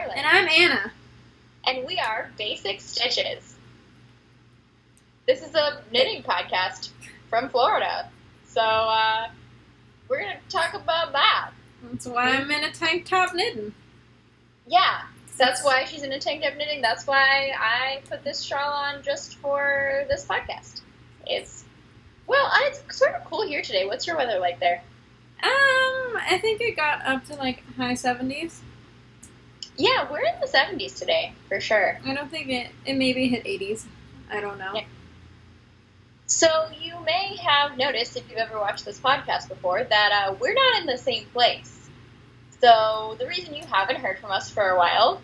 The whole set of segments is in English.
Carlin. And I'm Anna. And we are Basic Stitches. This is a knitting podcast from Florida. So, we're going to talk about that. That's why I'm in a tank top knitting. Yeah, that's why she's in a tank top knitting. That's why I put this shawl on just for this podcast. It's sort of cool here today. What's your weather like there? I think it got up to like high 70s. Yeah, we're in the 70s today, for sure. I don't think it maybe hit 80s. I don't know. Yeah. So you may have noticed, if you've ever watched this podcast before, that we're not in the same place. So the reason you haven't heard from us for a while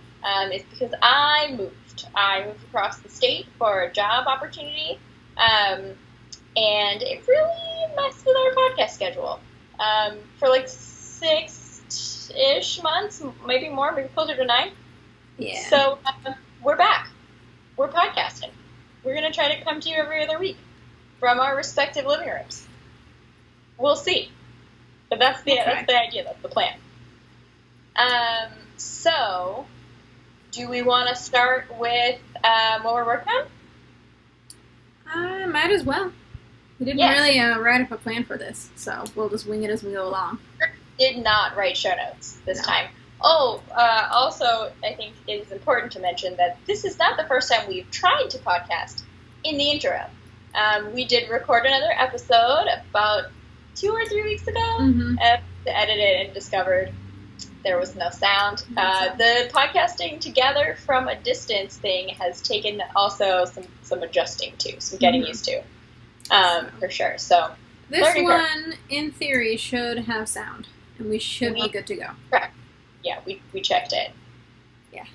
is because I moved. I moved across the state for a job opportunity, and it really messed with our podcast schedule. For like 6-ish months, maybe more, maybe closer to 9. Yeah. So we're back. We're podcasting. We're going to try to come to you every other week from our respective living rooms. We'll see. But that's the idea. That's the plan. So, do we want to start with what we're working on? Might as well. We didn't really write up a plan for this, so we'll just wing it as we go along. Did not write show notes this time. Oh, also, I think it is important to mention that this is not the first time we've tried to podcast in the interim. We did record another episode about 2 or 3 weeks ago, and edited it and discovered there was no sound. The podcasting together from a distance thing has taken also some adjusting to, some getting used to, for sure. So this one, in theory, should have sound, and we should be good to go. Correct. Yeah, we checked it. Yeah.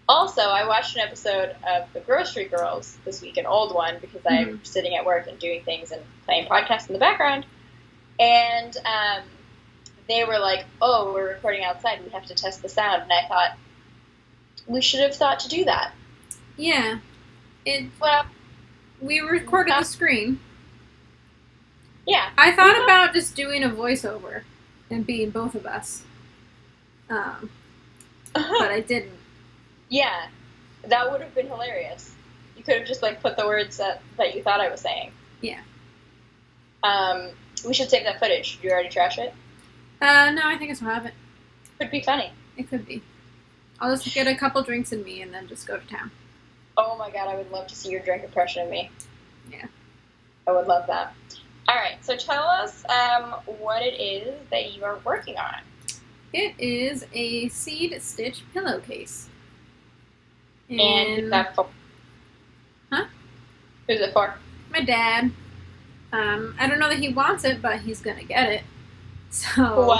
Also, I watched an episode of The Grocery Girls this week, an old one, because I'm sitting at work and doing things and playing podcasts in the background. And they were like, oh, we're recording outside, we have to test the sound. And I thought, we should have thought to do that. Yeah. We recorded the screen. Yeah. I thought about just doing a voiceover and being both of us. But I didn't. Yeah. That would have been hilarious. You could have just, put the words that you thought I was saying. Yeah. We should save that footage. Did you already trash it? No, I think I still have it. Could be funny. It could be. I'll just get a couple drinks in me and then just go to town. Oh my god, I would love to see your drink impression of me. Yeah. I would love that. Alright, so tell us what it is that you are working on. It is a seed stitch pillowcase. And who's that for? Huh? Who's it for? My dad. I don't know that he wants it, but he's gonna get it. So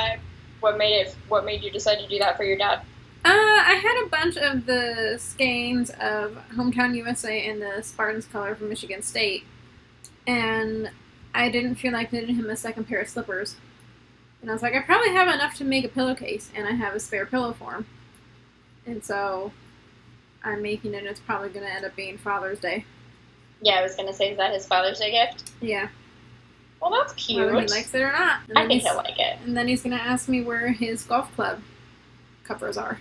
what made you decide to do that for your dad? I had a bunch of the skeins of Hometown USA and the Spartans color from Michigan State, and I didn't feel like knitting him a second pair of slippers. And I was like, I probably have enough to make a pillowcase, and I have a spare pillow for him. And so I'm making it, and it's probably going to end up being Father's Day. Yeah, I was going to say, is that his Father's Day gift? Yeah. Well, that's cute. Whether he likes it or not. I think he'll like it. And then he's going to ask me where his golf club covers are.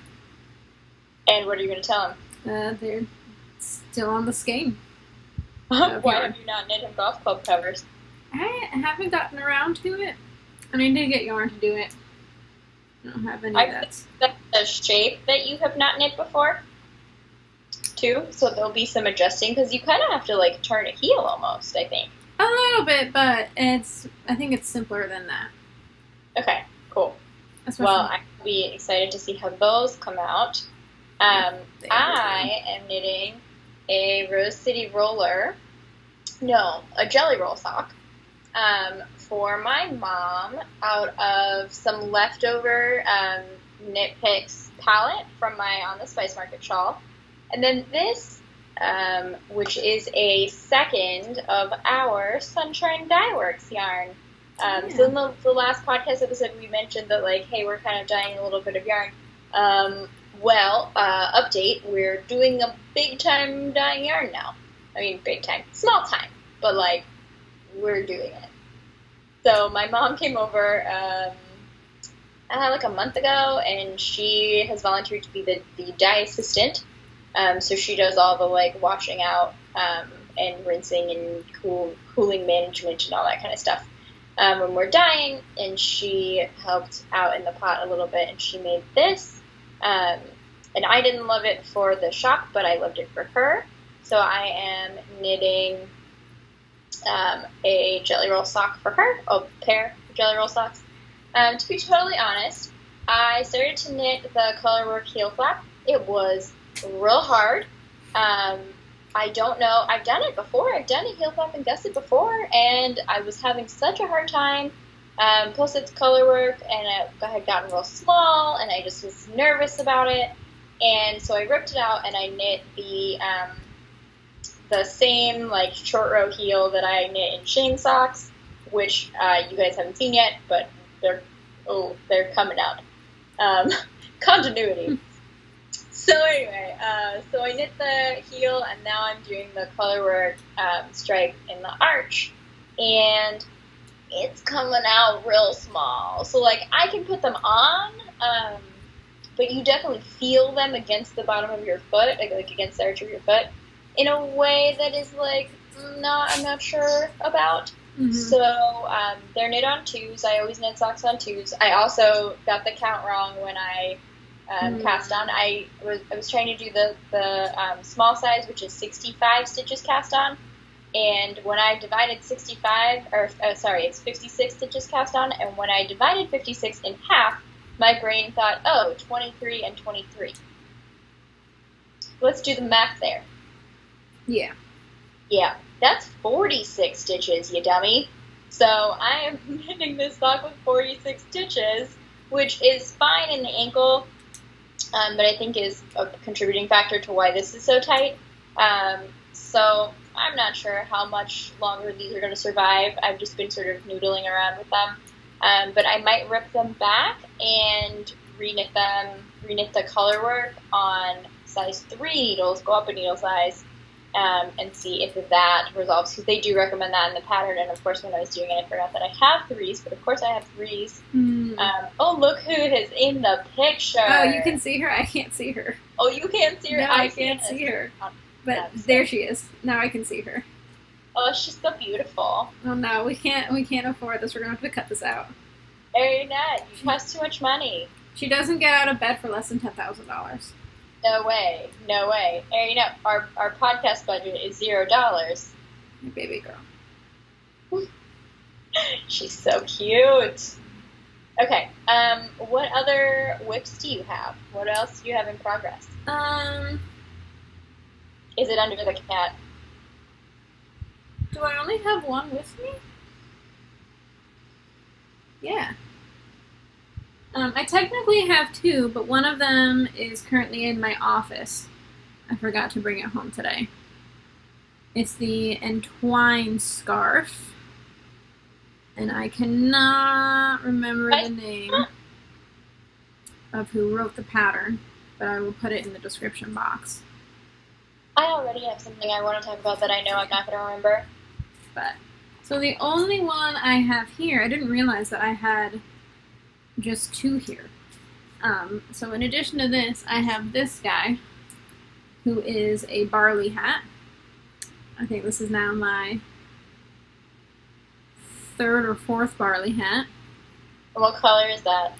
And what are you going to tell him? They're still on the skein. Why have you not knit him golf club covers? I haven't gotten around to it. I need to get yarn to do it. I don't have any of that. That's a shape that you have not knit before, too. So there'll be some adjusting, because you kind of have to, turn a heel almost, I think. A little bit, but I think it's simpler than that. Okay, cool. Well, I'm going to be excited to see how those come out. I am knitting a Rose City roller, a jelly roll sock, for my mom out of some leftover Knit Picks palette from my On the Spice Market shawl. And then this, which is a second of our Sunshinedye.works yarn. So in the last podcast episode, we mentioned that, hey, we're kind of dyeing a little bit of yarn. Update, we're doing a big-time dyeing yarn now. I mean, big time. Small time, but, we're doing it. So my mom came over like a month ago, and she has volunteered to be the dye assistant. So she does all the like washing out and rinsing and cooling management and all that kind of stuff when we're dyeing. And she helped out in the pot a little bit, and she made this. And I didn't love it for the shop, but I loved it for her. So I am knitting a jelly roll sock for her, a pair of jelly roll socks. To be totally honest, I started to knit the colorwork heel flap. It was real hard. I don't know. I've done it before. I've done a heel flap and gusset before, and I was having such a hard time. Plus, it's colorwork, and it had gotten real small, and I just was nervous about it. And so I ripped it out, and I knit the same like short row heel that I knit in Shane socks, which you guys haven't seen yet, but they're coming out. Continuity. So anyway, so I knit the heel, and now I'm doing the colorwork stripe in the arch, and it's coming out real small. So like I can put them on, but you definitely feel them against the bottom of your foot, like against the arch of your foot, in a way that is like I'm not sure about. Mm-hmm. So they're knit on twos. I always knit socks on twos. I also got the count wrong when I cast on. I was trying to do the small size, which is 65 stitches cast on, and when I divided it's 56 stitches cast on, and when I divided 56 in half, my brain thought, 23 and 23. Let's do the math there. Yeah. Yeah, that's 46 stitches, you dummy. So I am knitting this sock with 46 stitches, which is fine in the ankle, but I think is a contributing factor to why this is so tight. So I'm not sure how much longer these are going to survive. I've just been sort of noodling around with them. But I might rip them back and reknit the colorwork on size 3 needles, go up a needle size, and see if that resolves, because they do recommend that in the pattern. And of course, when I was doing it, I forgot that I have 3s, but of course I have 3s. Oh, look who is in the picture. Oh, you can see her? I can't see her. Oh, you can't see her? No, I can't see her. But there she is. Now I can see her. Oh, she's so beautiful. Oh no, we can't afford this. We're gonna have to cut this out. Arianette, you cost too much money. She doesn't get out of bed for less than $10,000. No way. Arianette, our podcast budget is $0. My baby girl. She's so cute. Okay. What other whips do you have? What else do you have in progress? Is it under the cat? Do I only have one with me? Yeah. I technically have 2, but one of them is currently in my office. I forgot to bring it home today. It's the entwined scarf. And I cannot remember the name of who wrote the pattern, but I will put it in the description box. I already have something I want to talk about that I know I'm not going to remember. So the only one I have here, I didn't realize that I had just 2 here. So in addition to this, I have this guy, who is a barley hat. I think this is now my 3rd or 4th barley hat. What color is that?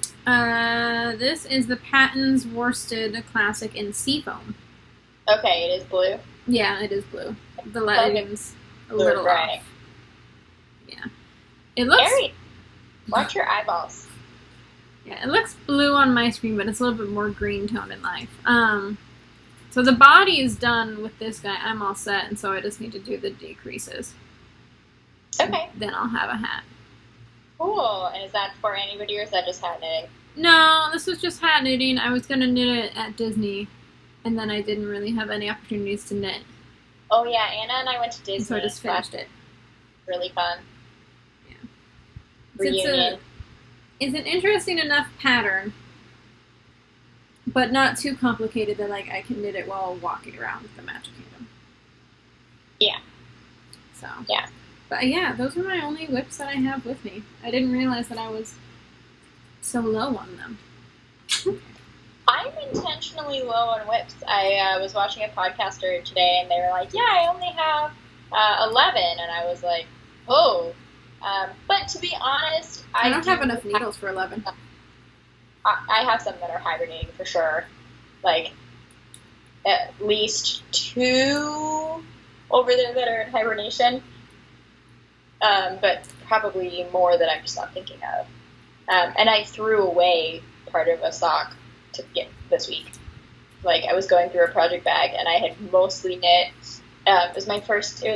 This is the Patton's Worsted Classic in Seafoam. Okay, it is blue? Yeah, it is blue. The lighting's a little off. Yeah. It looks... Harry, watch your eyeballs. Yeah, it looks blue on my screen, but it's a little bit more green toned in life. So the body is done with this guy. I'm all set, and so I just need to do the decreases. Okay. Then I'll have a hat. Cool. And is that for anybody, or is that just hat knitting? No, this was just hat knitting. I was going to knit it at Disney, and then I didn't really have any opportunities to knit. Oh, yeah. Anna and I went to Disney. And so I just finished it. Really fun. Yeah. Reunion. It's an interesting enough pattern, but not too complicated that like I can knit it while walking around the Magic Kingdom. Yeah. So. Yeah. But yeah, those are my only whips that I have with me. I didn't realize that I was so low on them? I'm intentionally low on whips. I was watching a podcaster today, and they were like, yeah, I only have 11, and I was like, oh. But to be honest, I don't have enough needles for 11. I have some that are hibernating for sure. Like, at least 2 over there that are in hibernation. But probably more that I'm just not thinking of. And I threw away part of a sock to get this week. Like, I was going through a project bag, and I had mostly knit. It was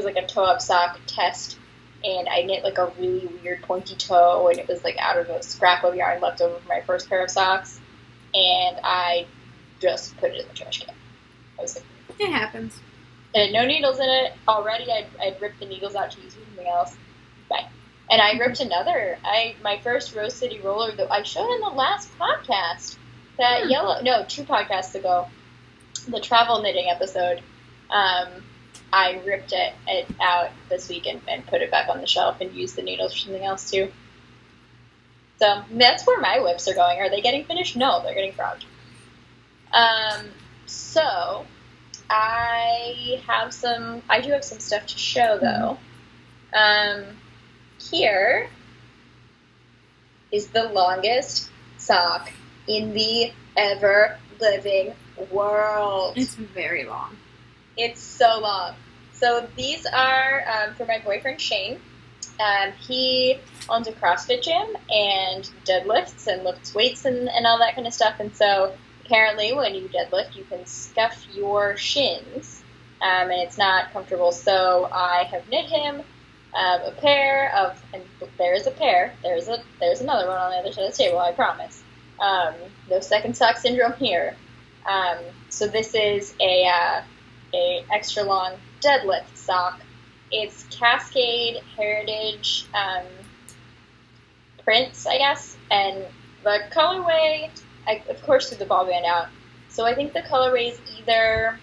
like a toe-up sock test, and I knit, like, a really weird pointy toe, and it was, like, out of a scrap of yarn left over from my first pair of socks, and I just put it in the trash can. I was like, it happens. It had no needles in it. Already, I'd ripped the needles out to use for something else. Bye. And I ripped my first Rose City roller that I showed in the last podcast. That 2 podcasts ago, the travel knitting episode. I ripped it out this week and put it back on the shelf and used the needles for something else too. So that's where my whips are going. Are they getting finished? No, they're getting frogged. So I do have some stuff to show though. Here is the longest sock in the ever-living world. It's very long. It's so long. So these are for my boyfriend Shane. He owns a CrossFit gym and deadlifts and lifts weights and all that kind of stuff. And so apparently when you deadlift, you can scuff your shins, and it's not comfortable. So I have knit him a pair of, and there's a pair. There's another one on the other side of the table, I promise. No second sock syndrome here. So this is a extra long deadlift sock. It's Cascade Heritage prints, I guess, and the colorway, I of course threw the ball band out. So I think the colorway is either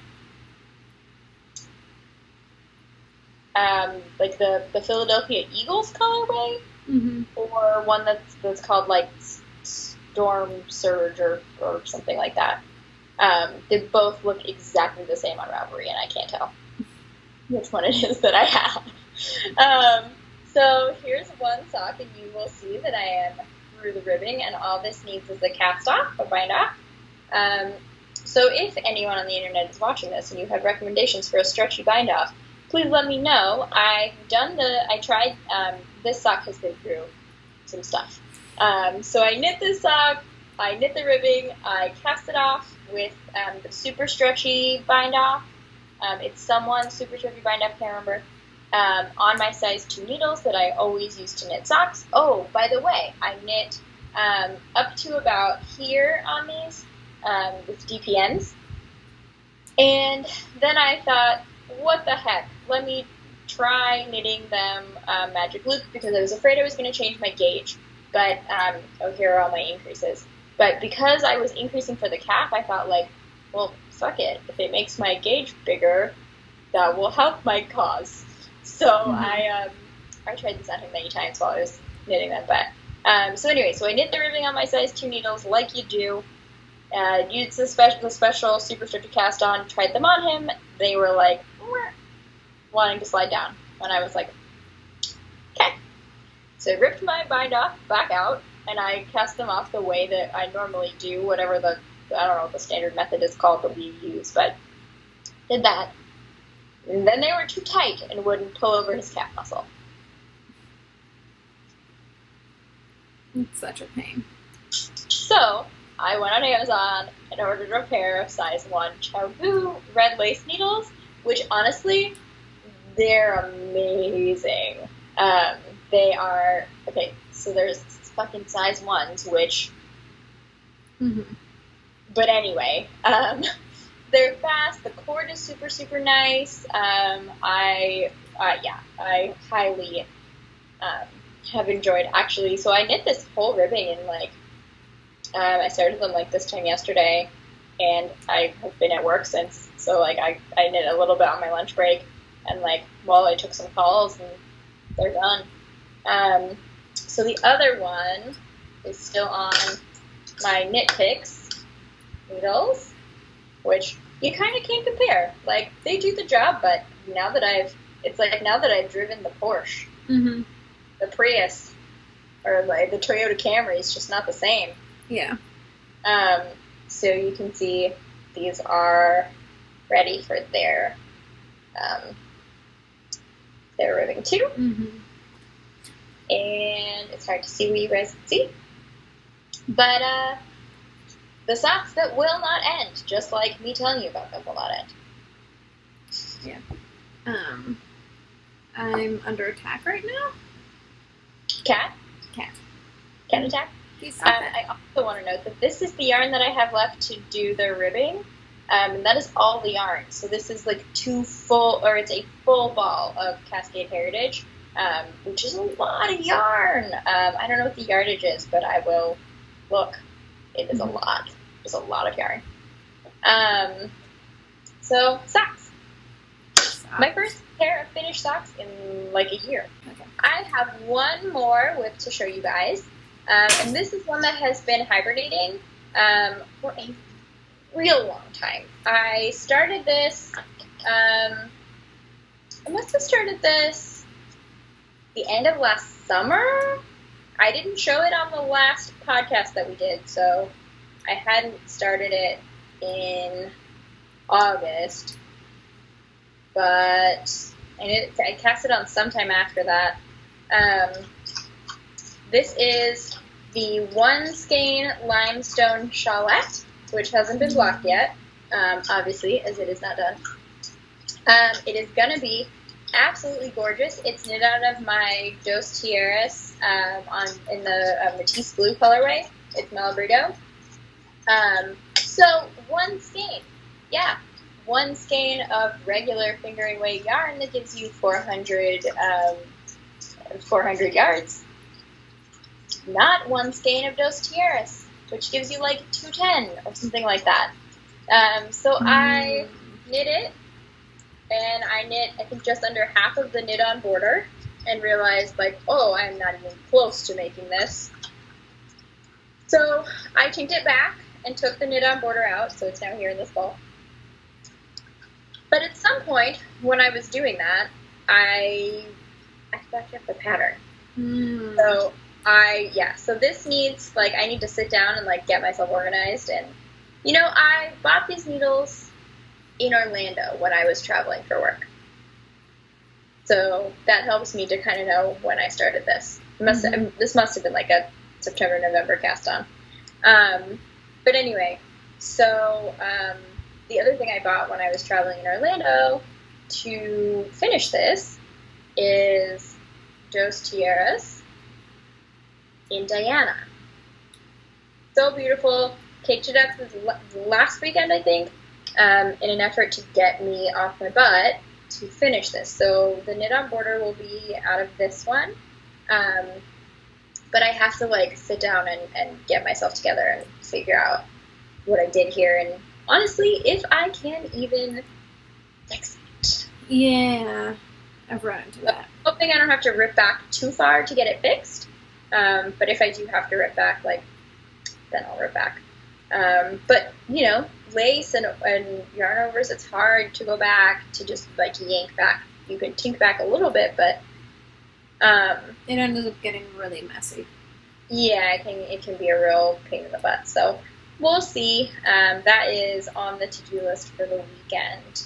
like the Philadelphia Eagles colorway, or one that's called like Storm Surge or something like that. They both look exactly the same on Ravelry, and I can't tell which one it is that I have. So here's one sock, and you will see that I am through the ribbing, and all this needs is a cast off, a bind off. So if anyone on the internet is watching this and you have recommendations for a stretchy bind off, please let me know. This sock has been through some stuff. So I knit this sock, I knit the ribbing, I cast it off with the super stretchy bind off. It's someone super stretchy bind off, can't remember. On my size 2 needles that I always use to knit socks. Oh, by the way, I knit up to about here on these with DPNs. And then I thought, what the heck? Let me try knitting them magic loop, because I was afraid I was going to change my gauge. But, here are all my increases. But because I was increasing for the calf, I thought, like, well, fuck it. If it makes my gauge bigger, that will help my cause. So I tried this on him many times while I was knitting them. But so I knit the ribbing on my size 2 needles like you do. Used the special super stretchy cast on. Tried them on him. They were like wanting to slide down, and I was like, okay. So I ripped my bind off back out, and I cast them off the way that I normally do, whatever I don't know what the standard method is called that we use, but did that. And then they were too tight and wouldn't pull over his calf muscle. It's such a pain. So I went on Amazon and ordered a pair of size 1 Charbou red lace needles, which honestly, they're amazing. They are, okay, so there's fucking size 1s, which, but anyway, they're fast, the cord is super, super nice. I highly have enjoyed, actually. So I knit this whole ribbing in, like, I started them, like, this time yesterday, and I have been at work since, so, like, I knit a little bit on my lunch break, and, like, while I took some calls, and they're done. So the other one is still on my Knit Picks needles, which you kind of can't compare. Like, they do the job, but now that I've driven the Porsche, the Prius, or like the Toyota Camry, it's just not the same. Yeah. So you can see these are ready for their ribbing too. And it's hard to see what you guys can see. But the socks that will not end, just like me telling you about them, will not end. Yeah. I'm under attack right now. Cat attack. I also want to note that this is the yarn that I have left to do the ribbing, and that is all the yarn. So this is like it's a full ball of Cascade Heritage, which is a lot of yarn. I don't know what the yardage is, but I will look. It is a lot. It's a lot of yarn. So socks. My first pair of finished socks in like a year. Okay. I have one more whip to show you guys. And this is one that has been hibernating for a real long time. I started this, I must have started this the end of last summer. I didn't show it on the last podcast that we did, so I hadn't started it in August. But I cast it on sometime after that. This is the one skein limestone shawlette, which hasn't been blocked yet, obviously, as it is not done. It is going to be absolutely gorgeous. It's knit out of my Dos Tierras in the Matisse Blue colorway. It's Malabrito. So one skein. Yeah. One skein of regular fingering weight yarn that gives you 400 yards. Not one skein of Dos Tierras, which gives you like 210 or something like that. So I knit it, and I knit, I think, just under half of the knit-on border, and realized, like, oh, I'm not even close to making this. So I chinked it back and took the knit-on border out, so it's now here in this ball. But at some point, when I was doing that, I fucked up the pattern. So this needs, like, I need to sit down and, like, get myself organized. And, you know, I bought these needles in Orlando when I was traveling for work. So that helps me to kind of know when I started this. This must have been, like, a September, November cast on. But anyway, so the other thing I bought when I was traveling in Orlando to finish this is Dos Tierras in Diana. So beautiful. Caked it up last weekend, I think, in an effort to get me off my butt to finish this. So the knit-on border will be out of this one. But I have to, like, sit down and get myself together and figure out what I did here. And honestly, if I can even fix it. Yeah, I've run into that. I'm hoping I don't have to rip back too far to get it fixed. But if I do have to rip back, like, then I'll rip back. But, you know, lace and yarn overs, it's hard to go back to just, like, yank back. You can tink back a little bit, but it ends up getting really messy. Yeah, it can be a real pain in the butt. So we'll see. That is on the to-do list for the weekend.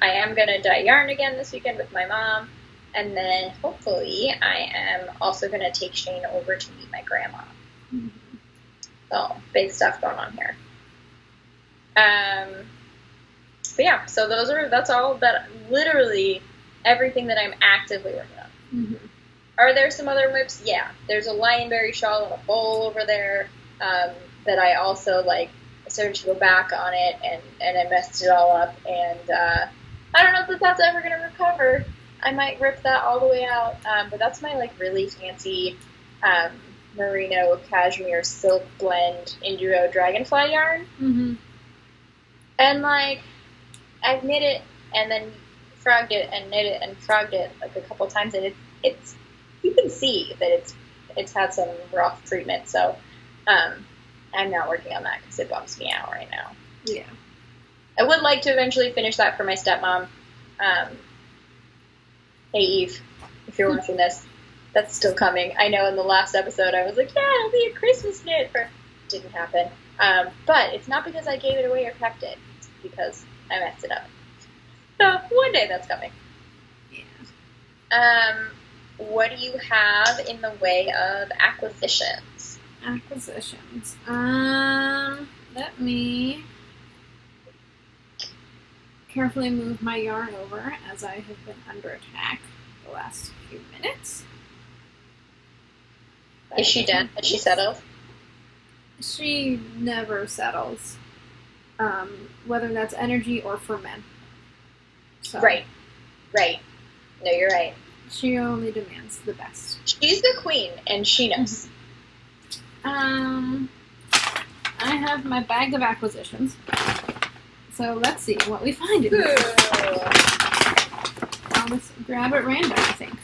I am going to dye yarn again this weekend with my mom. And then hopefully I am also going to take Shane over to meet my grandma. Mm-hmm. So big stuff going on here. But yeah, so that's all that, literally everything that I'm actively working on. Mm-hmm. Are there some other whips? Yeah. There's a lionberry shawl and a bowl over there that I also, like, started to go back on it, and I messed it all up. And I don't know if that's ever going to recover. I might rip that all the way out. But that's my, like, really fancy merino cashmere silk blend indigo dragonfly yarn. Mm-hmm. And, like, I've knit it and then frogged it and knit it and frogged it, like, a couple times, and it's you can see that it's had some rough treatment, so I'm not working on that because it bums me out right now. Yeah. I would like to eventually finish that for my stepmom. Hey, Eve, if you're watching this, that's still coming. I know in the last episode I was like, yeah, it'll be a Christmas knit. Didn't happen. But it's not because I gave it away or kept it. It's because I messed it up. So one day that's coming. Yeah. What do you have in the way of acquisitions? Acquisitions. Let me carefully move my yarn over as I have been under attack the last few minutes. Is she done? Has she settled? She never settles, whether that's energy or for men. So, right. No, you're right. She only demands the best. She's the queen, and she knows. I have my bag of acquisitions. So let's see what we find in here. I'll just grab at random, I think.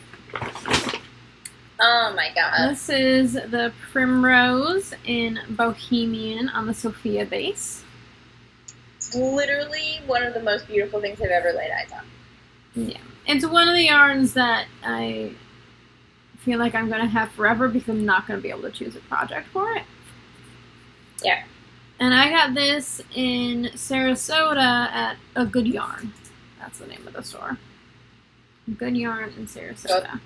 Oh my god. This is the Primrose in Bohemian on the Sophia base. It's literally one of the most beautiful things I've ever laid eyes on. Yeah. It's one of the yarns that I feel like I'm going to have forever because I'm not going to be able to choose a project for it. Yeah. And I got this in Sarasota at A Good Yarn. That's the name of the store. Good Yarn in Sarasota. Oh.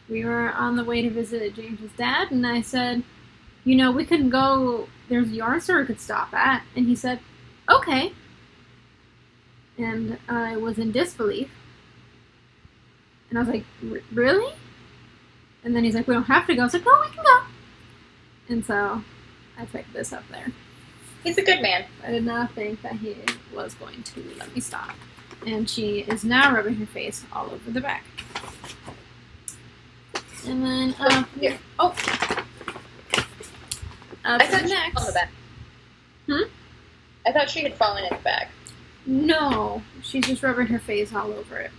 We were on the way to visit James's dad, and I said, you know, we could go, there's a yarn store we could stop at. And he said, okay. And I was in disbelief. And I was like, really? And then he's like, we don't have to go. I was like, no, we can go. And so I picked this up there. He's a good man. I did not think that he was going to let me stop. And she is now rubbing her face all over the back. And then, I thought next. she fell in the back. I thought she had fallen in the back. No, she's just rubbing her face all over it.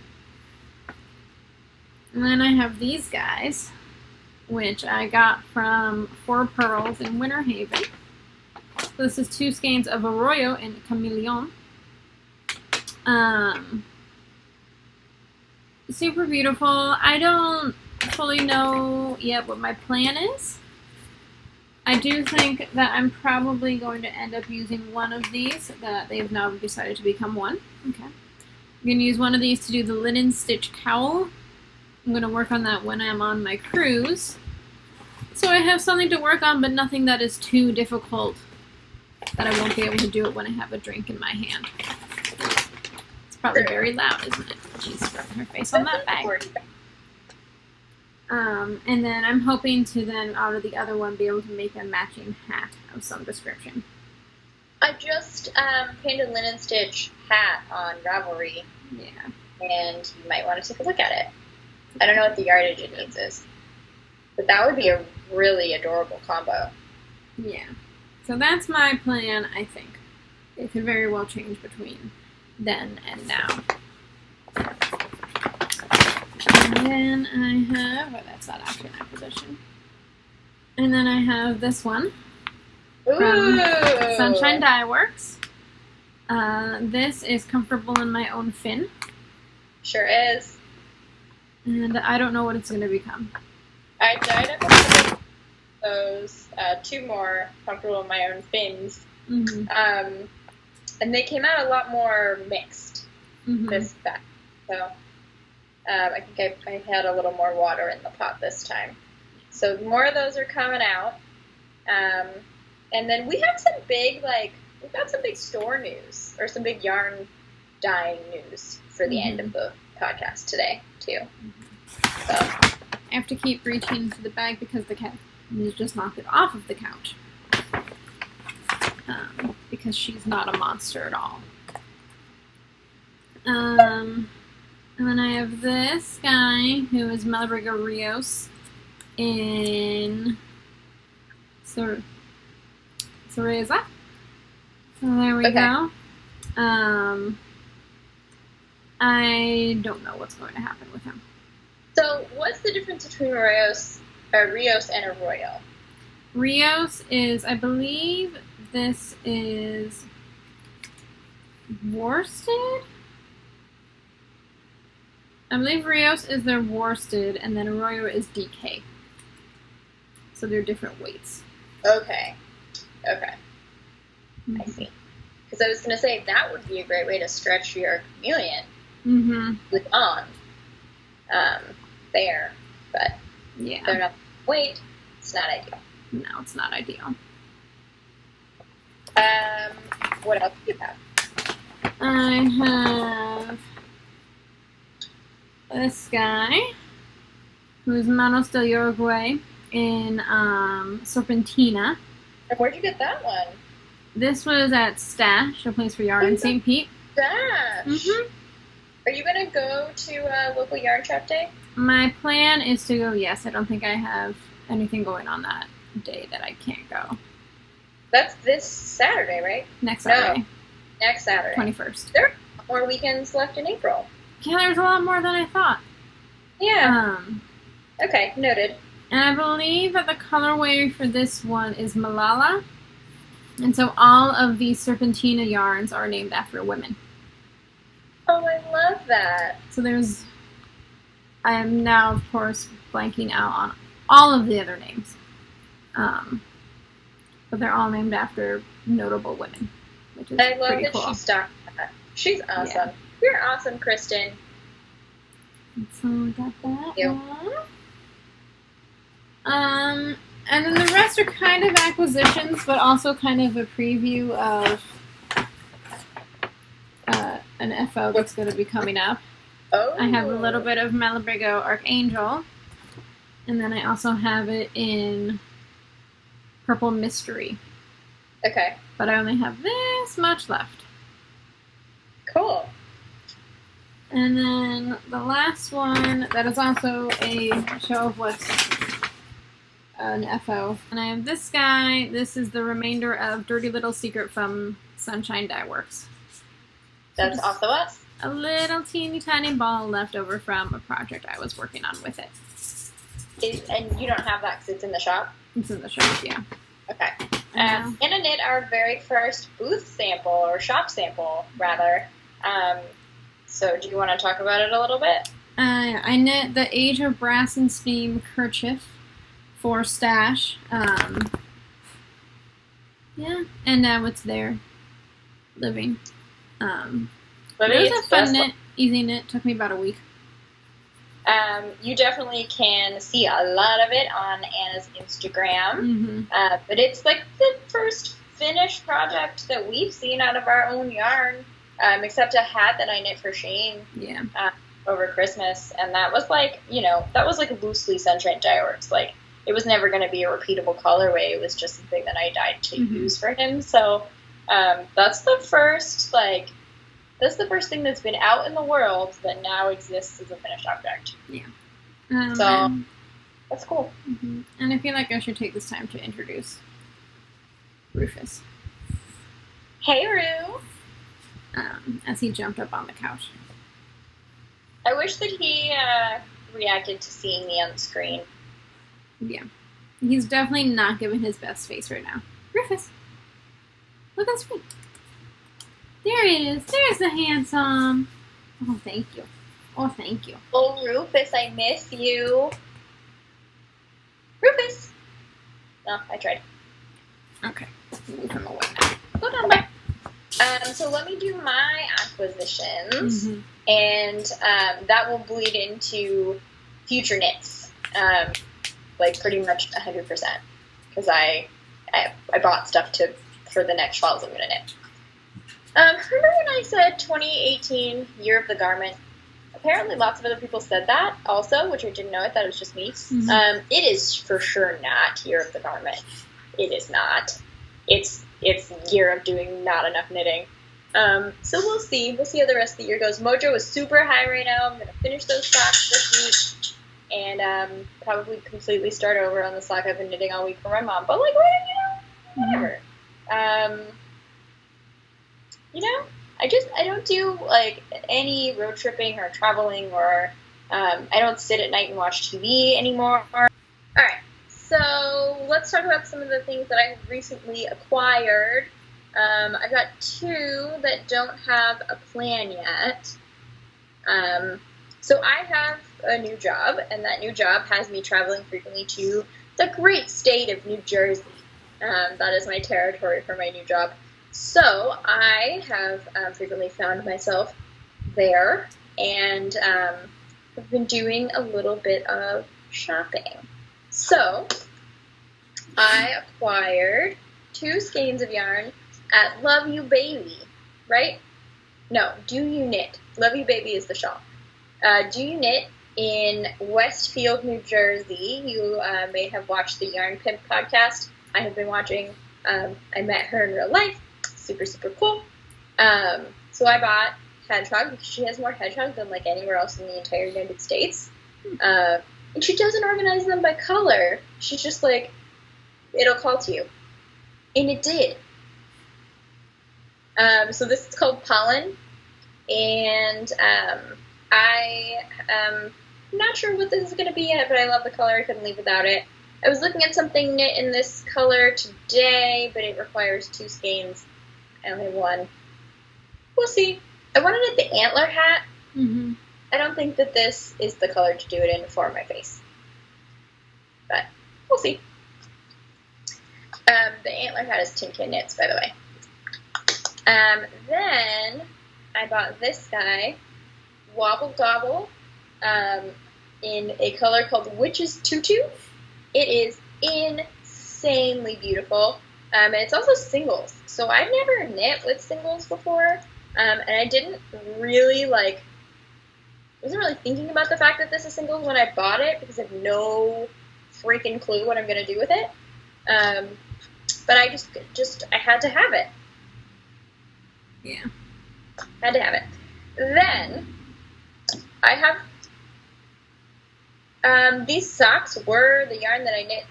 And then I have these guys, which I got from Four Pearls in Winter Haven. So this is 2 skeins of Arroyo and Chameleon. Super beautiful. I don't fully know yet what my plan is. I do think that I'm probably going to end up using one of these, that they've now decided to become one. Okay. I'm going to use one of these to do the linen stitch cowl. I'm going to work on that when I'm on my cruise. So I have something to work on, but nothing that is too difficult that I won't be able to do it when I have a drink in my hand. It's probably very loud, isn't it? She's rubbing her face on that bag. And then I'm hoping to then, out of the other one, be able to make a matching hat of some description. I just painted a linen stitch hat on Ravelry. Yeah. And you might want to take a look at it. I don't know what the yardage it needs is. But that would be a really adorable combo. Yeah. So that's my plan, I think. It could very well change between then and now. And then I have, that's not actually an acquisition. And then I have this one from Sunshinedye.works. This is comfortable in my own fin. Sure is. And I don't know what it's going to become. I dyed up those 2 more comfortable in my own fins. Mm-hmm. And they came out a lot more mixed this batch. So I think I had a little more water in the pot this time. So more of those are coming out. And then we have some big, we've got some big store news, or some big yarn dyeing news for the end of the podcast today, too. So I have to keep reaching into the bag because the cat just knocked it off of the couch. Because she's not a monster at all. And then I have this guy who is Melriga Rios in Cereza. So there we go. I don't know what's going to happen with him. So what's the difference between Rios Rios and Arroyo. Rios is, I believe, this is worsted? I believe Rios is their worsted, and then Arroyo is DK. So they're different weights. Okay. Mm-hmm. I see. Because I was going to say, that would be a great way to stretch your chameleon with on there. But yeah, they're not weight. It's not ideal. No, it's not ideal. What else do you have? I have this guy, who's Manos del Uruguay in Serpentina. And where'd you get that one? This was at Stash, a place for yarn in St. Pete. Stash? Mm-hmm. Are you going to go to local yarn shop day? My plan is to go, yes. I don't think I have anything going on that day that I can't go. That's this Saturday, right? Next Saturday. No, next Saturday. 21st. There are more weekends left in April. Yeah, there's a lot more than I thought. Yeah. Okay, noted. And I believe that the colorway for this one is Malala. And so all of these Serpentina yarns are named after women. Oh, I love that. So I am now, of course, blanking out on all of the other names. But they're all named after notable women, which is I love pretty that cool. she stuck that. She's awesome. Yeah. You're awesome, Kristen. So we got that one. And then the rest are kind of acquisitions, but also kind of a preview of an FO that's going to be coming up. Oh. I have a little bit of Malabrigo Archangel, and then I also have it in Purple Mystery. Okay. But I only have this much left. Cool. And then the last one, that is also a show of what's an FO. And I have this guy. This is the remainder of Dirty Little Secret from Sunshinedye.works. That's also us. A little teeny tiny ball left over from a project I was working on with it. And you don't have that because it's in the shop? It's in the shop, yeah. Okay. Anna knit our very first booth sample, or shop sample, rather. So do you want to talk about it a little bit? I knit the Age of Brass and Steam kerchief for Stash. Yeah, and now it's there, living. It was a fun knit, easy knit. Took me about a week. You definitely can see a lot of it on Anna's Instagram. But it's like the first finished project that we've seen out of our own yarn, except a hat that I knit for Shane over Christmas. And that was like, that was like loosely Sunshinedye.works. Like, it was never going to be a repeatable colorway. It was just something that I dyed to use for him. So that's the first, thing that's been out in the world that now exists as a finished object. Yeah. So that's cool. And I feel like I should take this time to introduce Rufus. Hey, Ru! As he jumped up on the couch. I wish that he reacted to seeing me on the screen. Yeah. He's definitely not giving his best face right now. Rufus! Look on the screen. There he is. There's the handsome. Oh, thank you. Oh, thank you. Oh, Rufus, I miss you. Rufus! No, I tried. Okay. Move him away now. Go down there. So let me do my acquisitions, and that will bleed into future knits, pretty much 100%, because I bought stuff for the next falls I'm going to knit. Remember when I said 2018, Year of the Garment? Apparently lots of other people said that also, which I didn't know. I thought it was just me. It is for sure not Year of the Garment. It is not. It's year of doing not enough knitting. So we'll see. We'll see how the rest of the year goes. Mojo is super high right now. I'm going to finish those socks this week and probably completely start over on the sock I've been knitting all week for my mom. But, whatever. I don't do, any road tripping or traveling or I don't sit at night and watch TV anymore. All right. let's talk about some of the things that I recently acquired. I've got 2 that don't have a plan yet. So I have a new job, and that new job has me traveling frequently to the great state of New Jersey. That is my territory for my new job. So I have frequently found myself there, and have been doing a little bit of shopping. So I acquired 2 skeins of yarn at Love You Baby, right? No, Do You Knit. Love You Baby is the shop. Do You Knit in Westfield, New Jersey. You may have watched the Yarn Pimp podcast. I have been watching. I met her in real life. Super, super cool. So I bought Hedgehog because she has more Hedgehog than like anywhere else in the entire United States. And she doesn't organize them by color. She's just like, it'll call to you. And it did. So this is called Pollen. And I am not sure what this is going to be yet, but I love the color. I couldn't leave without it. I was looking at something knit in this color today, but it requires 2 skeins. I only have 1. We'll see. I wanted it the antler hat. Mm-hmm. I don't think that this is the color to do it in for my face. But we'll see. The antler hat is Tin Can Knits, by the way. Then I bought this guy, Wobble Gobble, in a color called Witch's Tutu. It is insanely beautiful, and it's also singles. So I've never knit with singles before, and I didn't really wasn't really thinking about the fact that this is singles when I bought it because I have no freaking clue what I'm going to do with it. But I I had to have it. Yeah. Had to have it. Then I have these socks were the yarn that I knit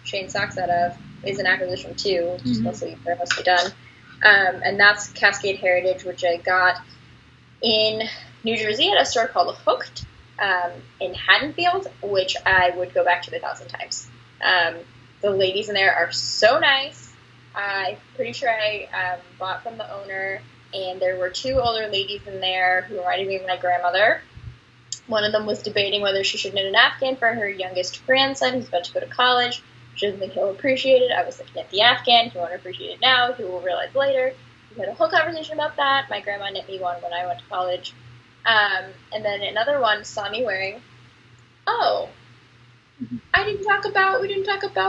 Shane socks out of is an acquisition too, which is mostly done. And that's Cascade Heritage, which I got in New Jersey at a store called Hooked in Haddonfield, which I would go back to 1,000 times. The ladies in there are so nice. I'm pretty sure I bought from the owner, and there were 2 older ladies in there who reminded me of my grandmother. One of them was debating whether she should knit an Afghan for her youngest grandson who's about to go to college. She doesn't think he'll appreciate it. I was like, knit the Afghan. He won't appreciate it now. He will realize later. We had a whole conversation about that. My grandma knit me one when I went to college. And then another one saw me wearing, we didn't talk about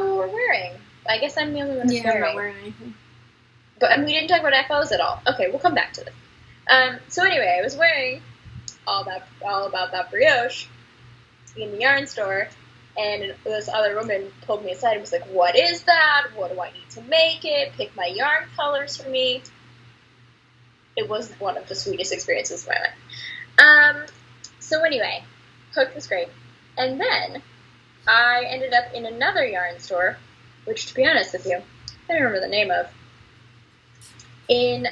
what we're wearing. I guess I'm the only one that's wearing. I'm not wearing anything. But we didn't talk about FOs at all. Okay, we'll come back to this. So anyway, I was wearing all about that brioche in the yarn store, and this other woman pulled me aside and was like, "What is that? What do I need to make it? Pick my yarn colors for me." It was one of the sweetest experiences of my life. So anyway, Hooked was great. And then I ended up in another yarn store, which, to be honest with you, I don't remember the name of, in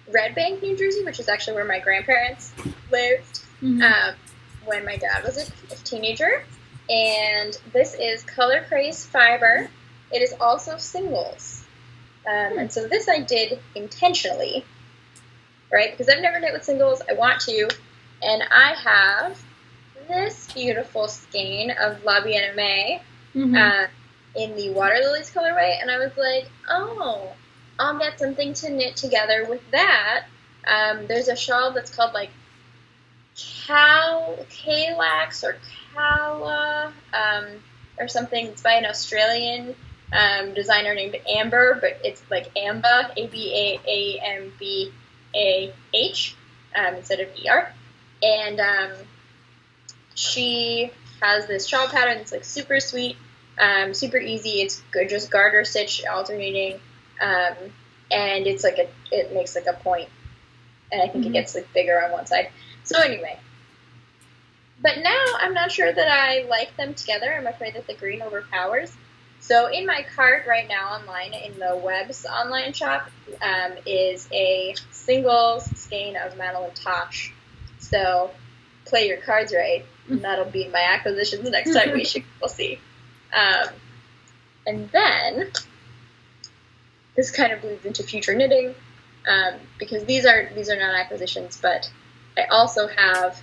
Red Bank, New Jersey, which is actually where my grandparents lived when my dad was a teenager. And this is Color Craze Fiber. It is also singles. And so this I did intentionally, right? Because I've never knit with singles. I want to. And I have this beautiful skein of La Bien-Aimée in the Water Lilies colorway. And I was like, I'll get something to knit together with that. There's a shawl that's called like Calax or Cala or something. It's by an Australian designer named Amber, but it's like Amba, A-B-A-A-M-B-A-H instead of E-R. And she has this shawl pattern that's like super sweet, super easy. It's good, just garter stitch alternating. And it's like it makes like a point, and I think it gets like bigger on one side. So anyway, but now I'm not sure that I like them together. I'm afraid that the green overpowers. So in my cart right now online in the Web's online shop is a singles skein of Madeline Tosh. So play your cards right, and that'll be my acquisitions next time we shoot. We'll see. Um, and then this kind of bleeds into future knitting, because these are not acquisitions, but I also have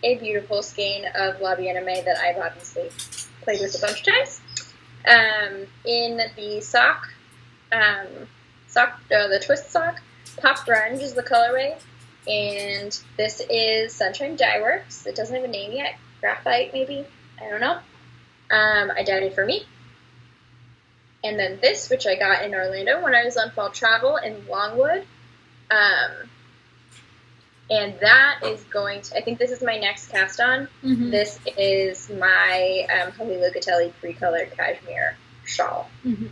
a beautiful skein of Lobby Anime that I've obviously played with a bunch of times. In the sock, the twist sock, Pop Grunge is the colorway, and this is Sunshinedye.works. It doesn't have a name yet. Graphite, maybe? I don't know. I dyed it for me. And then this, which I got in Orlando when I was on fall travel in Longwood. And that is going to, I think this is my next cast on. Mm-hmm. This is my Holy Locatelli pre-colored cashmere shawl. Mm-hmm.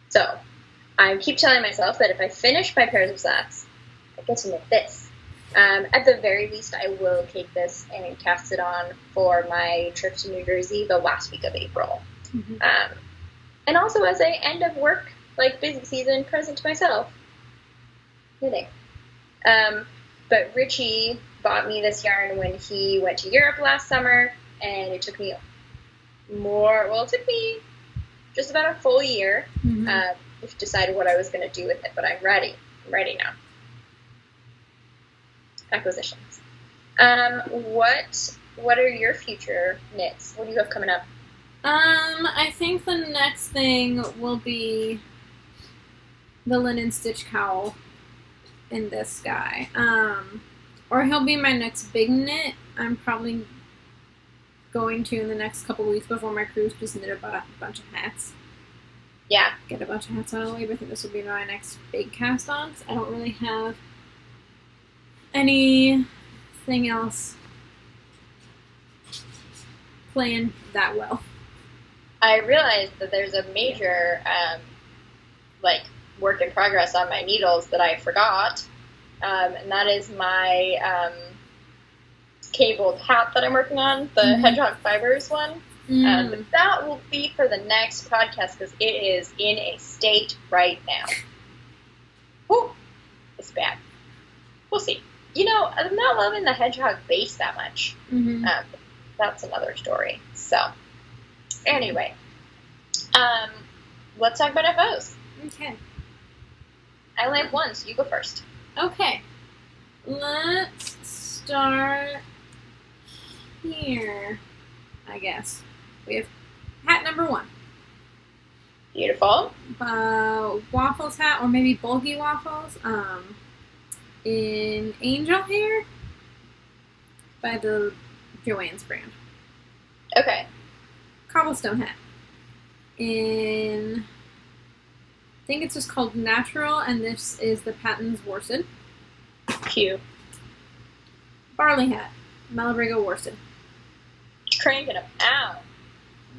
So I keep telling myself that if I finish my pairs of socks, I get to knit this. At the very least, I will take this and cast it on for my trip to New Jersey the last week of April. Mm-hmm. And also as a end of work, like busy season present to myself, knitting. But Richie bought me this yarn when he went to Europe last summer, and it took me just about a full year to decide what I was going to do with it, but I'm ready. I'm ready now. Acquisitions. What are your future knits? What do you have coming up? I think the next thing will be the linen stitch cowl in this guy. Or he'll be my next big knit. I'm probably going to, in the next couple weeks before my cruise, just knit a bunch of hats. Yeah. Get a bunch of hats out of the way, but I think this will be my next big cast on, because I don't really have anything else planned that well. I realized that there's a major, work in progress on my needles that I forgot, and that is my cabled hat that I'm working on, the Hedgehog Fibers one. But that will be for the next podcast, because it is in a state right now. Whew, it's bad. We'll see. You know, I'm not loving the Hedgehog base that much. That's another story. So, anyway, let's talk about FOs. Okay. I only have one, so you go first. Okay. Let's start here, I guess. We have hat number 1. Beautiful. Waffles hat, or maybe bulky waffles, in Angel Hair by the Joann's brand. Okay. Cobblestone hat in, I think it's just called Natural, and this is the Patton's Worsted. Cute. Barley hat, Malabrigo Worsted. Cranking them out.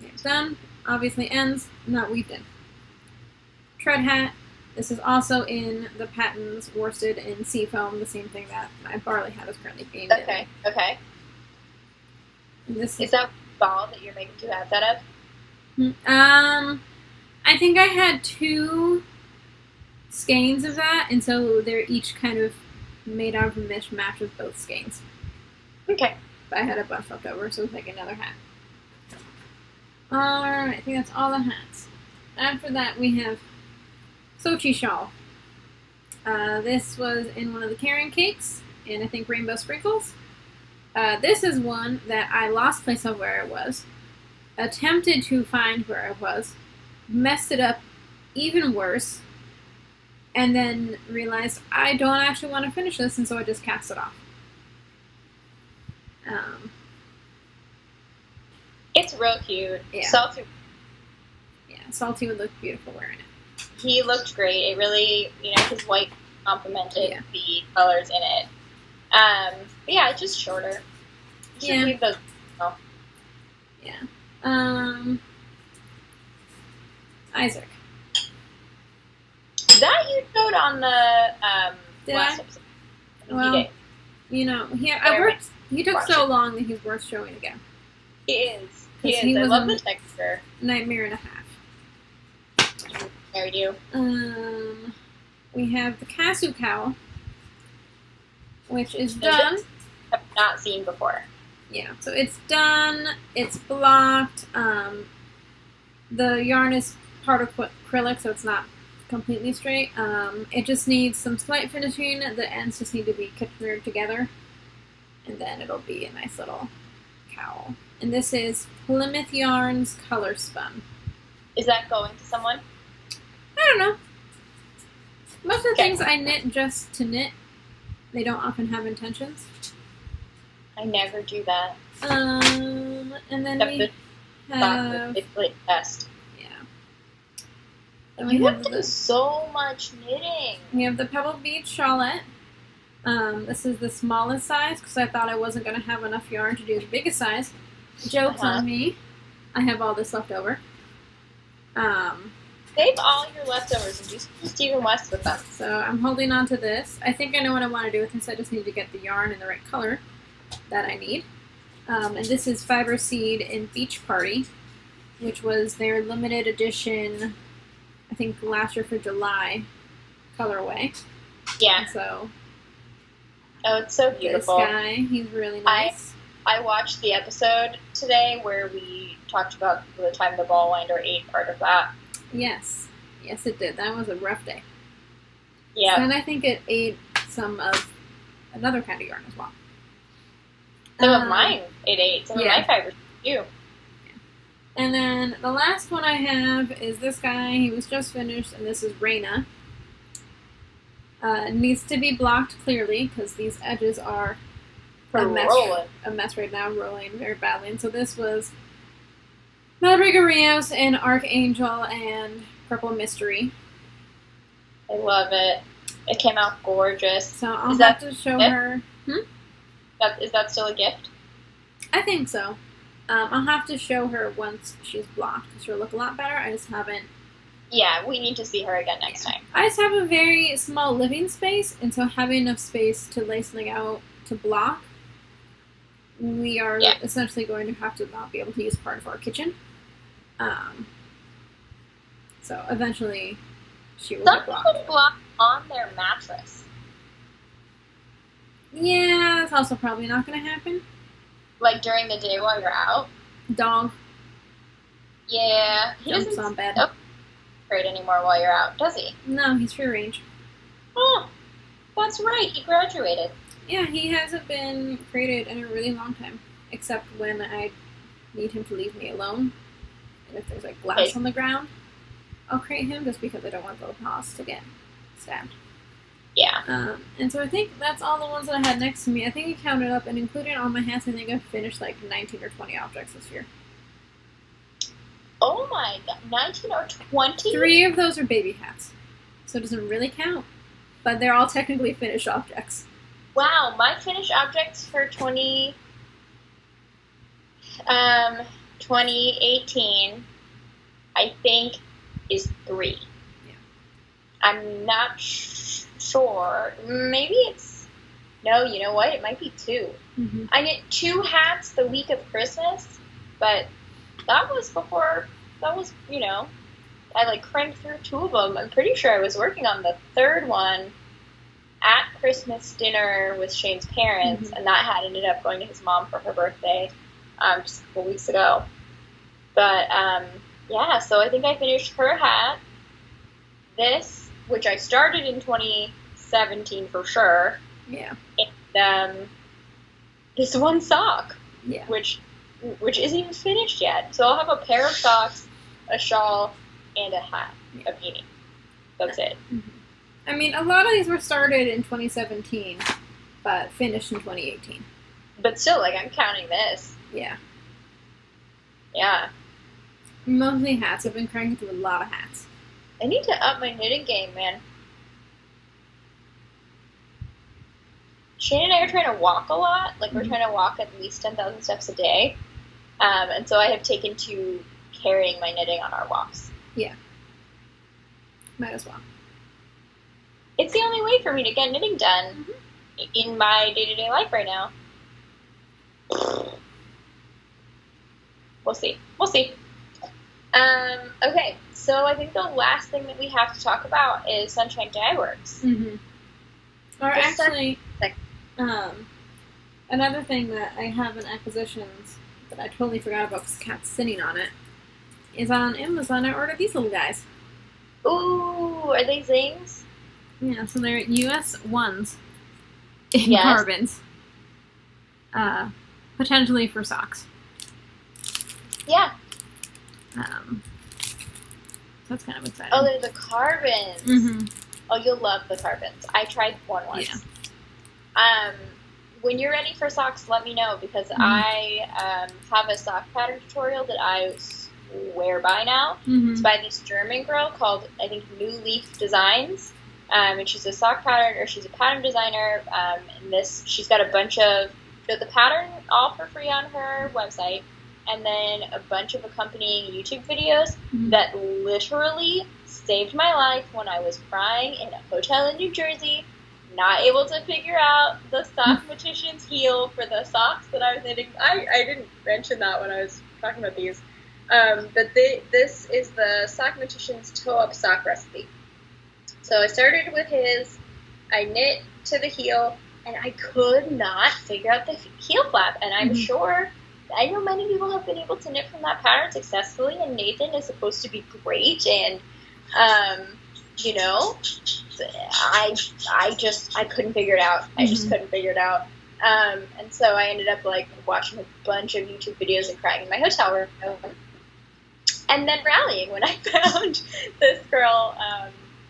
It's done. Obviously ends, not weaved in. Tread hat. This is also in the Patton's Worsted in Seafoam, the same thing that my barley hat is currently being done. Okay. This is that ball that you're making 2 hats out of? I think I had 2 skeins of that, and so they're each kind of made out of a mishmash of both skeins. Okay. But I had a bunch left over, so it was like another hat. Alright, I think that's all the hats. After that, we have Sochi shawl. This was in one of the Karen cakes, and I think Rainbow Sprinkles. This is one that I lost place of where I was, attempted to find where I was, messed it up even worse, and then realized I don't actually want to finish this, and so I just cast it off. It's real cute. Yeah. Salty would look beautiful wearing it. He looked great. It really, his white complemented the colors in it. But yeah, it's just shorter. You should leave those. Oh. Yeah. Isaac. That you showed on the last episode. Well, he took so long that he's worth showing again. He is. I love the texture. Nightmare and a half. Married you. We have the Casu cowl, which is done. I've not seen before. Yeah, so it's done. It's blocked. The yarn is part of acrylic, so it's not completely straight. It just needs some slight finishing. The ends just need to be kitchenered together, and then it'll be a nice little cowl. And this is Plymouth Yarns Color Spun. Is that going to someone? I don't know. Most of the things I knit just to knit. They don't often have intentions. I never do that. And then we have... best. Yeah. Then we have done so much knitting. We have the Pebble Beach Shawlette. This is the smallest size because I thought I wasn't going to have enough yarn to do the biggest size. Joke's on me. I have all this left over. Save all your leftovers and do Stephen West with them. So I'm holding on to this. I think I know what I want to do with this. I just need to get the yarn in the right color that I need. And this is Fiber Seed in Beach Party, which was their limited edition, I think last year for July, colorway. Yeah. And so. Oh, it's so beautiful. This guy, he's really nice. I watched the episode today where we talked about the time the ball winder ate part of that. Yes. Yes, it did. That was a rough day. Yeah. And I think it ate some of another kind of yarn as well. Some of mine it ate. Some of my fibers too. Yeah. And then the last one I have is this guy. He was just finished, and this is Raina. It needs to be blocked clearly because these edges are a mess right now, rolling very badly. And so this was Malriga Rios and Archangel and Purple Mystery. I love it. It came out gorgeous. So I'll have to show her. Is that still a gift? I think so. I'll have to show her once she's blocked because she'll look a lot better. I just haven't. Yeah, we need to see her again next time. I just have a very small living space, and so having enough space to lay something out to block, we are essentially going to have to not be able to use part of our kitchen. So eventually she will get blocked. Some people block on their mattress. Yeah, that's also probably not going to happen. Like during the day while you're out? Dog. Yeah. He jumps on bed. Great anymore while you're out, does he? No, he's free range. Oh, that's right. He graduated. Yeah, he hasn't been crated in a really long time, except when I need him to leave me alone. And if there's like glass on the ground, I'll crate him just because I don't want little paws to get stabbed. Yeah. And so I think that's all the ones that I had next to me. I think I counted up, and including all my hats, I think I've finished like 19 or 20 objects this year. Oh my god, 19 or 20? 3 of those are baby hats, so it doesn't really count. But they're all technically finished objects. Wow, my finished objects for 2018, I think, is 3. Yeah. I'm not sure. Maybe it's... No, you know what? It might be 2. Mm-hmm. I knit 2 hats the week of Christmas, but that was before... That was, I like cranked through 2 of them. I'm pretty sure I was working on the 3rd one at Christmas dinner with Shane's parents, and that hat ended up going to his mom for her birthday just a couple weeks ago. But, yeah, so I think I finished her hat. This, which I started in 2017 for sure. Yeah. And this one sock, yeah, which isn't even finished yet. So I'll have a pair of socks, a shawl, and a hat, a beanie. That's it. Mm-hmm. I mean, a lot of these were started in 2017, but finished in 2018. But still, like, I'm counting this. Yeah. Yeah. Mostly hats. I've been cranking through a lot of hats. I need to up my knitting game, man. Shane and I are trying to walk a lot. Like, we're trying to walk at least 10,000 steps a day. And so I have taken to carrying my knitting on our walks. Yeah. Might as well. It's the only way for me to get knitting done in my day-to-day life right now. We'll see. We'll see. Okay, so I think the last thing that we have to talk about is Sunshinedye.works. Mm-hmm. Or actually, another thing that I have in acquisitions that I totally forgot about because Kat's sitting on it is on Amazon. I ordered these little guys. Ooh, are they Zings? Yeah, so they're US ones in carbons. Potentially for socks. Yeah. So that's kind of exciting. Oh, they're the carbons. Mm-hmm. Oh, you'll love the carbons. I tried one once. Yeah. When you're ready for socks, let me know, because I have a sock pattern tutorial that I swear by now. It's by this German girl called, I think, New Leaf Designs. And she's a sock pattern, or she's a pattern designer. And she's got a bunch of the pattern all for free on her website, and then a bunch of accompanying YouTube videos that literally saved my life when I was crying in a hotel in New Jersey, not able to figure out the sock magician's heel for the socks that I was knitting. I didn't mention that when I was talking about these. But this is the sock magician's toe-up sock recipe. So I started with his, I knit to the heel, and I could not figure out the heel flap. And I'm sure, I know many people have been able to knit from that pattern successfully, and Nathan is supposed to be great. And, you know, I couldn't figure it out. I just couldn't figure it out. And so I ended up, like, watching a bunch of YouTube videos and crying in my hotel room. And then rallying when I found this girl,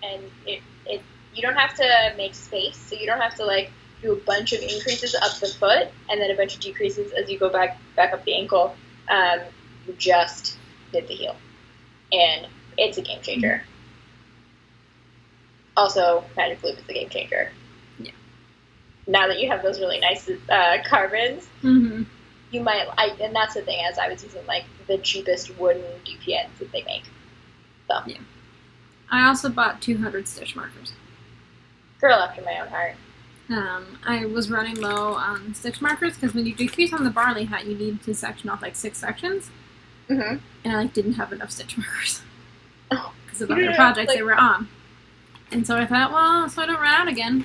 and you don't have to make space, so you don't have to, like, do a bunch of increases up the foot and then a bunch of decreases as you go back up the ankle. You just knit the heel, and it's a game changer. Also, Magic Loop is a game changer. Yeah. Now that you have those really nice carbons, you might. And that's the thing, as I was using, like, the cheapest wooden DPNs that they make. So yeah. I also bought 200 stitch markers. Girl after my own heart. I was running low on stitch markers, because when you decrease on the barley hat, you need to section off, like, 6 sections. And I, like, didn't have enough stitch markers. Because of other projects they were on. And so I thought, well, so I don't run out again.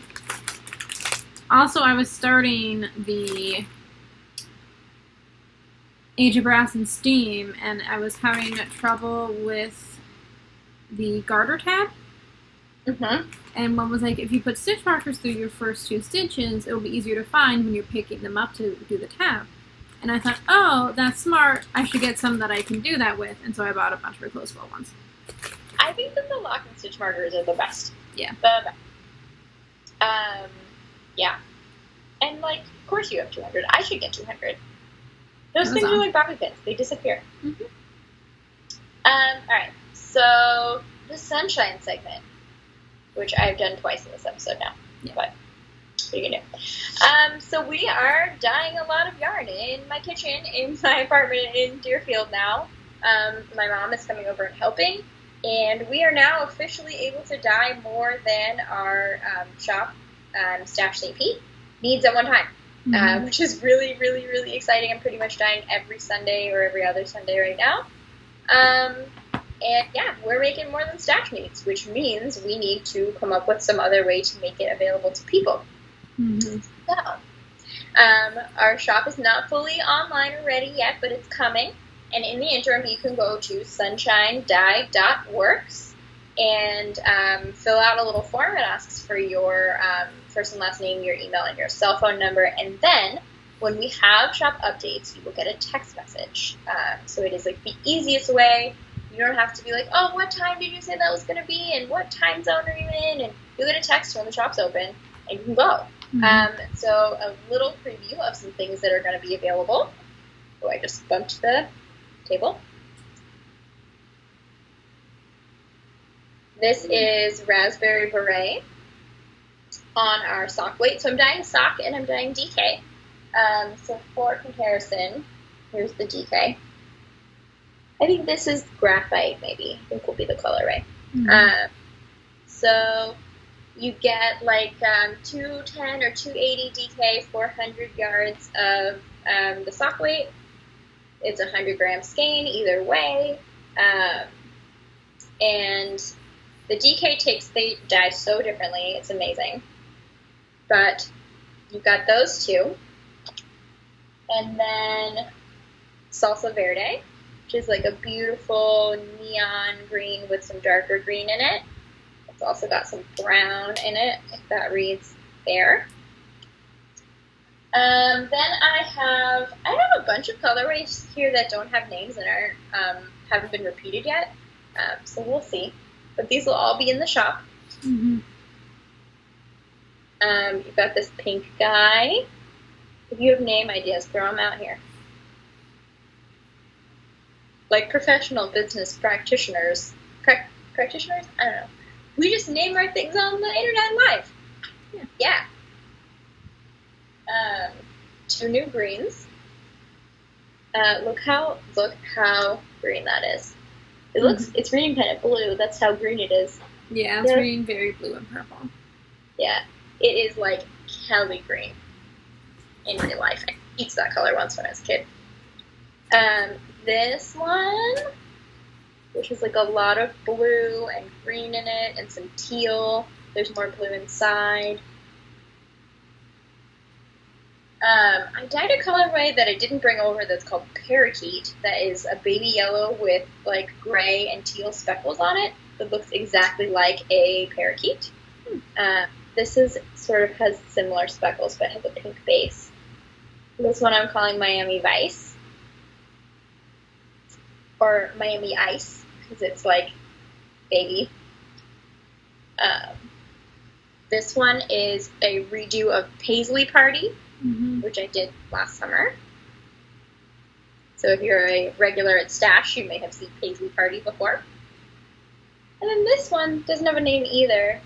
Also, I was starting the Age of Brass and Steam, and I was having trouble with the garter tab. And one was like, if you put stitch markers through your first 2 stitches, it'll be easier to find when you're picking them up to do the tab. And I thought, oh, that's smart. I should get some that I can do that with. And so I bought a bunch of reclosable ones. I think that the lock and stitch markers are the best. Yeah. The best. Yeah. And, like, of course you have 200. I should get 200. Those things are like bobby pins. They disappear. All right. So the sunshine segment, which I've done twice in this episode now. Yeah. But what are you going to do? So we are dyeing a lot of yarn in my kitchen, in my apartment in Deerfield now. My mom is coming over and helping, and we are now officially able to dye more than our shop, Stash St. Pete, needs at one time, which is really, really, really exciting. I'm pretty much dyeing every Sunday or every other Sunday right now. And yeah, we're making more than Stash needs, which means we need to come up with some other way to make it available to people. So, our shop is not fully online or ready yet, but it's coming. And in the interim, you can go to Sunshinedye.works and fill out a little form. It asks for your first and last name, your email, and your cell phone number. And then when we have shop updates, you will get a text message. So it is, like, the easiest way. You don't have to be like, oh, what time did you say that was going to be, and what time zone are you in? And you'll get a text when the shop's open, and you can go. So a little preview of some things that are going to be available. Oh, I just bumped the table. This is Raspberry Beret on our sock weight. So I'm dyeing sock and I'm dyeing DK. So for comparison, here's the DK. I think this is graphite, maybe. I think will be the color, right? So you get, like, 210 or 280 DK, 400 yards of the sock weight. It's 100 gram skein either way. And the DK takes the dye so differently. It's amazing. But you've got those two. And then Salsa Verde. which is like a beautiful neon green with some darker green in it. It's also got some brown in it, if that reads there. Then I have a bunch of colorways here that don't have names and haven't been repeated yet. So we'll see. But these will all be in the shop. Mm-hmm. You've got this pink guy. If you have name ideas, throw them out here. Like professional business practitioners. Practitioners? I don't know. We just name our things on the internet live. Yeah. 2 new greens. Look how green that is. It's reading kind of blue. That's how green it is. Yeah, it's reading very blue and purple. Yeah, it is like Kelly green in real life. I used that color once when I was a kid. This one, which is like a lot of blue and green in it and some teal. There's more blue inside. I dyed a colorway that I didn't bring over that's called Parakeet. That is a baby yellow with like gray and teal speckles on it. That looks exactly like a parakeet. This is sort of has similar speckles but has a pink base. This one I'm calling Miami Vice. Or Miami Ice, because it's like baby. This one is a redo of Paisley Party, which I did last summer. So if you're a regular at Stash, you may have seen Paisley Party before. And then this one doesn't have a name either,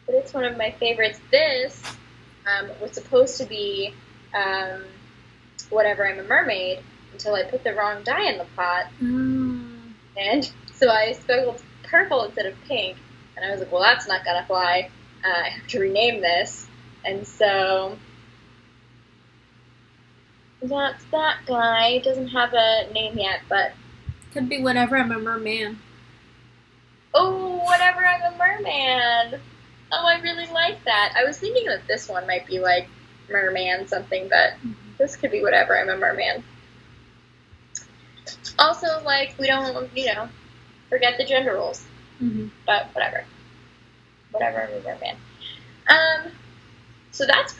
but it's one of my favorites. This was supposed to be Whatever I'm a Mermaid, until I put the wrong dye in the pot. And so I speckled purple instead of pink, and I was like, well, that's not gonna fly. I have to rename this. And so that's that guy. Doesn't have a name yet, but could be Whatever I'm a Merman. Oh, Whatever I'm a Merman. Oh, I really like that. I was thinking that this one might be like Merman something, but this could be Whatever I'm a Merman. Also, like, we don't, forget the gender roles. But whatever. Whatever I'm a Merman. So that's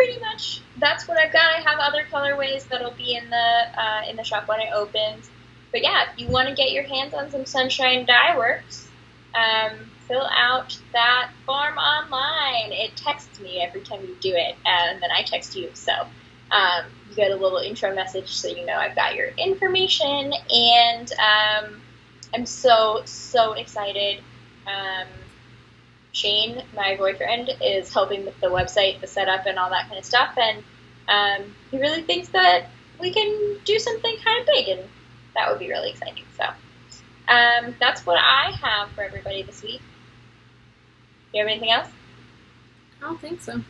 that's what I've got. I have other colorways that'll be in the shop when it opens. But yeah, if you want to get your hands on some Sunshinedye.works, fill out that form online. It texts me every time you do it, and then I text you. So you get a little intro message so you know I've got your information, and I'm so excited. Shane, my boyfriend, is helping with the website, the setup, and all that kind of stuff, and he really thinks that we can do something kind of big, and that would be really exciting. So that's what I have for everybody this week. Do you have anything else? I don't think so.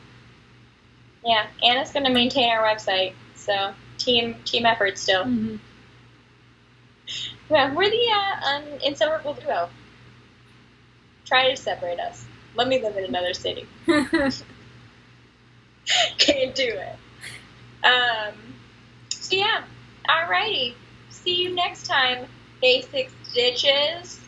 Yeah, Anna's going to maintain our website, so team effort still. Yeah, we're the inseparable duo. Try to separate us. Let me live in another city. Can't do it. So yeah, alrighty. See you next time, Basic Stitches.